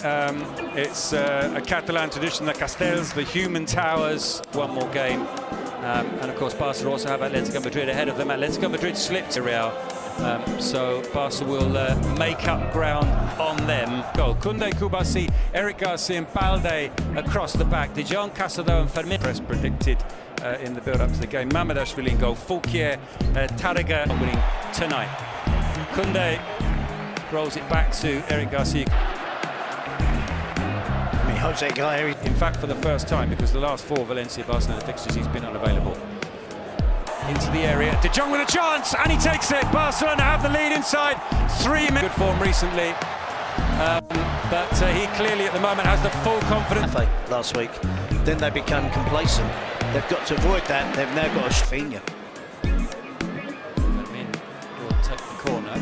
It's a Catalan tradition, the Castells, the human towers. One more game. And of course, Barca also have Atletico Madrid ahead of them. Atletico Madrid slipped to Real. So Barca will make up ground on them. Goal. Koundé, Kubasi, Eric Garcia and Balde across the back. De Jong, Casado and Fermin. Press predicted in the build-up to the game. Mamardashvili in goal. Fouquier, Tarrega winning tonight. Koundé rolls it back to Eric Garcia. Jose Guy, in fact, for the first time, because the last 4 Valencia Barcelona fixtures he's been unavailable. Into the area, De Jong with a chance, and he takes it. Barcelona have the lead inside 3 minutes. Good form recently, but he clearly at the moment has the full confidence. Last week, then they become complacent. They've got to avoid that. They've now got a Rafinha. Will take the corner,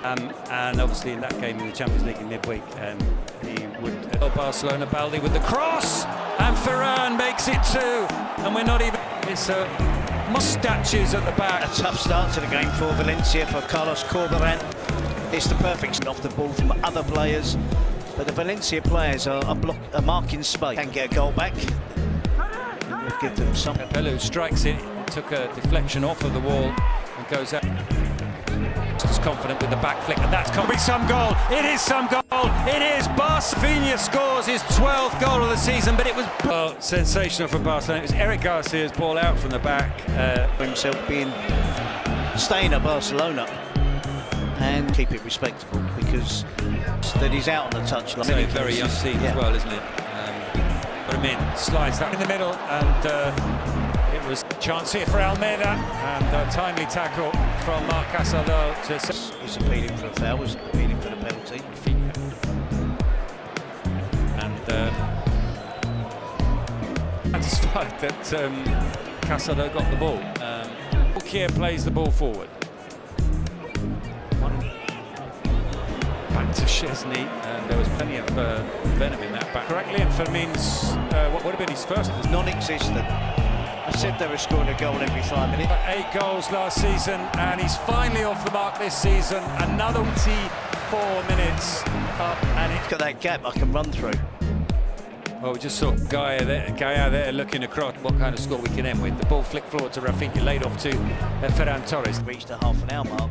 and obviously in that game in the Champions League in midweek, he would. Barcelona, Balde with the cross, and Ferran makes it 2, and we're not even. It's statues at the back. A tough start to the game for Valencia, for Carlos Corberán. It's the perfect off the ball from other players, but the Valencia players are marking space. Can get a goal back. We'll give them some. Pelu strikes it, took a deflection off of the wall, and goes out. Just confident with the back flick, and that's going to be some goal. It is some goal. It is. Rafinha scores his 12th goal of the season, but it was sensational for Barcelona. It was Eric Garcia's ball out from the back. Himself staying at Barcelona and keep it respectable, because that he's out on the touchline. It's a very young team as well, isn't it? But I mean, slides that in the middle, and it was a chance here for Almeida, and a timely tackle from Marc Casado. He's appealing for a foul, was appealing for the penalty. And satisfied that Casado got the ball. Fouquier plays the ball forward. Back to Szczesny, and there was plenty of venom in that back. Correctly, and Fermin's what would have been his first. Non-existent. I said they were scoring a goal every 5 minutes. 8 goals last season, and he's finally off the mark this season. Another 24 minutes up, and it's got that gap I can run through. Well, we just saw Gaia there looking across what kind of score we can end with. The ball flicked forward to Rafinha, laid off to Ferran Torres. Reached the half-an-hour mark.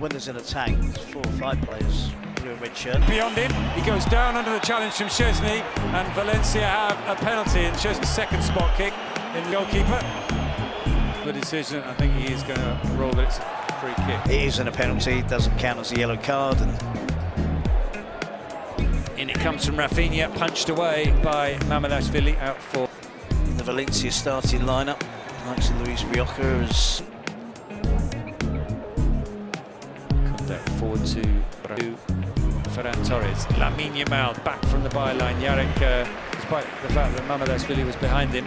When there's an attack, there's 4 or 5 players, blue and red shirt. Beyond him, he goes down under the challenge from Szczesny, and Valencia have a penalty, and Szczesny's second spot kick in the goalkeeper. The decision, I think he is going to roll it. It's a free kick. It isn't a penalty, it doesn't count as a yellow card. In it comes from Rafinha, punched away by Mamardashvili, out for the Valencia starting lineup. Likes Luis Rioja as forward to Ferran Torres. Lamine Yamal back from the byline. Yarek, despite the fact that Mamardashvili was behind him.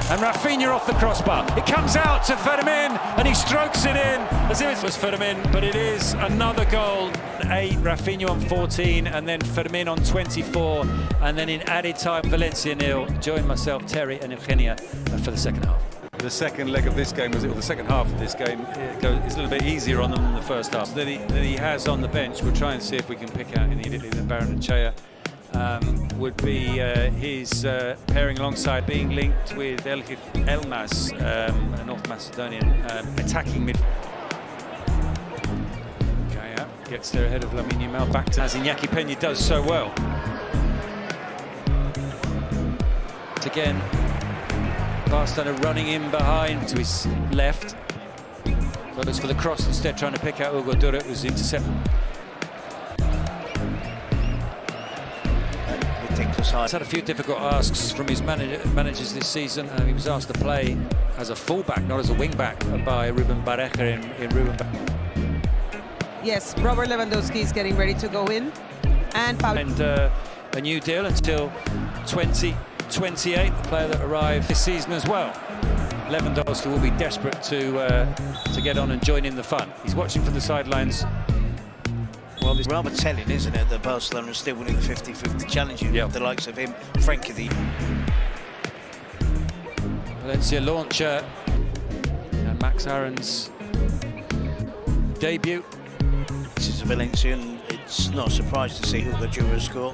And Rafinha off the crossbar. It comes out to Fermin, and he strokes it in as if it was Fermin, but it is another goal. 8, Rafinha on 14, and then Fermin on 24, and then in added time, Valencia 0. Join myself, Terry and Eugenia for the second half. The second leg of this game, or the second half of this game, is a little bit easier on them than the first half. That he has on the bench. We'll try and see if we can pick out immediately that Baranechea would be his pairing alongside, being linked with Elmas, a North Macedonian attacking mid. Gaia gets there ahead of Lamine Yamal, back to as Iñaki Peña does so well. Again, Barcelona running in behind to his left. But it's for the cross instead, trying to pick out Hugo Duro. It was intercepted. He's had a few difficult asks from his managers this season. He was asked to play as a fullback, not as a wing-back, by Ruben Barreja in Ruben. Yes, Robert Lewandowski is getting ready to go in. And a new deal until 2028, the player that arrived this season as well. Lewandowski will be desperate to get on and join in the fun. He's watching from the sidelines. Well, it's rather telling, isn't it, that Barcelona is still winning 50-50 challenging the likes of him, Frankie the Valencia launcher, and Max Aaron's debut. to Valencia, and it's not a surprise to see Hugo Jura score.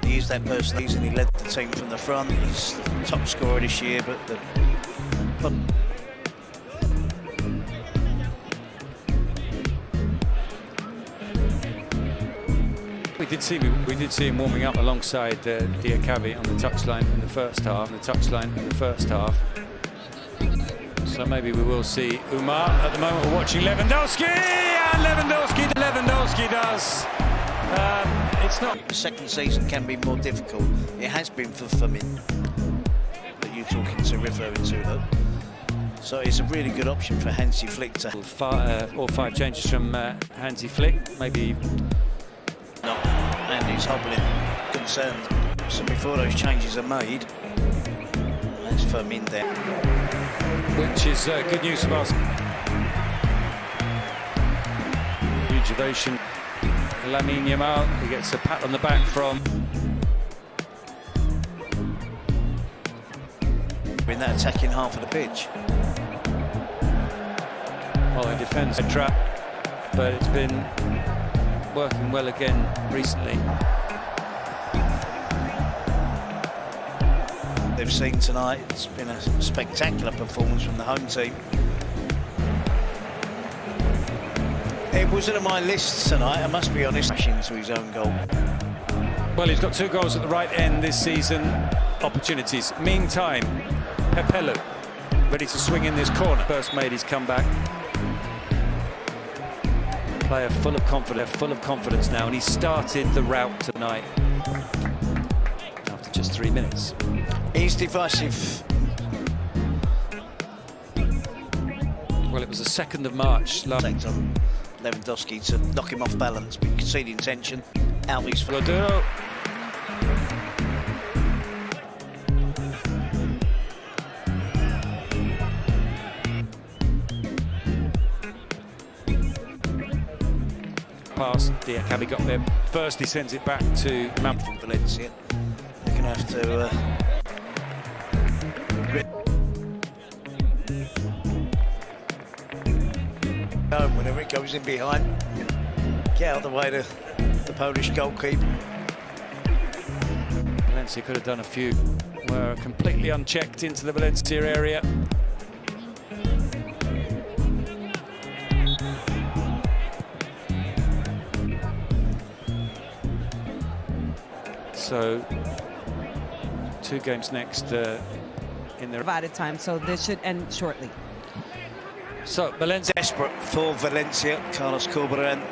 He is that person, and he led the team from the front. He's the top scorer this year, but We did see him warming up alongside Diakavi on the touchline in the first half. So maybe we will see Umar. At the moment, we're watching Lewandowski, and Lewandowski does. It's not. the second season can be more difficult. It has been for Firmin that you're referring to, though. So it's a really good option for Hansi Flick to. All five changes from Hansi Flick, maybe. Not, and he's hobbling, concerned. So before those changes are made, that's Firmin there. Which is good news for us. Huge ovation. Lamine Yamal, he gets a pat on the back from. In that attacking half of the pitch. Well, he defends a trap, but it's been working well again recently. They've seen tonight, it's been a spectacular performance from the home team. It wasn't on my list tonight, I must be honest. Into his own goal. Well, he's got 2 goals at the right end this season. Opportunities. Meantime, Pepelu ready to swing in this corner. First made his comeback. Player full of confidence now, and he started the route tonight after just 3 minutes. He's divisive. Well, it was the 2nd of March. Takes on Lewandowski to knock him off balance, but you can see the intention. Alves for Goduro. Pass, Diakavi got there first, he sends it back to Mount from Valencia. They're going to have to whenever it goes in behind, get out of the way to the Polish goalkeeper. Valencia could have done a few, were completely unchecked into the Valencia area. So 2 games next in the Added time, so this should end shortly. So Valencia Desperate for Valencia, Carlos Corberán.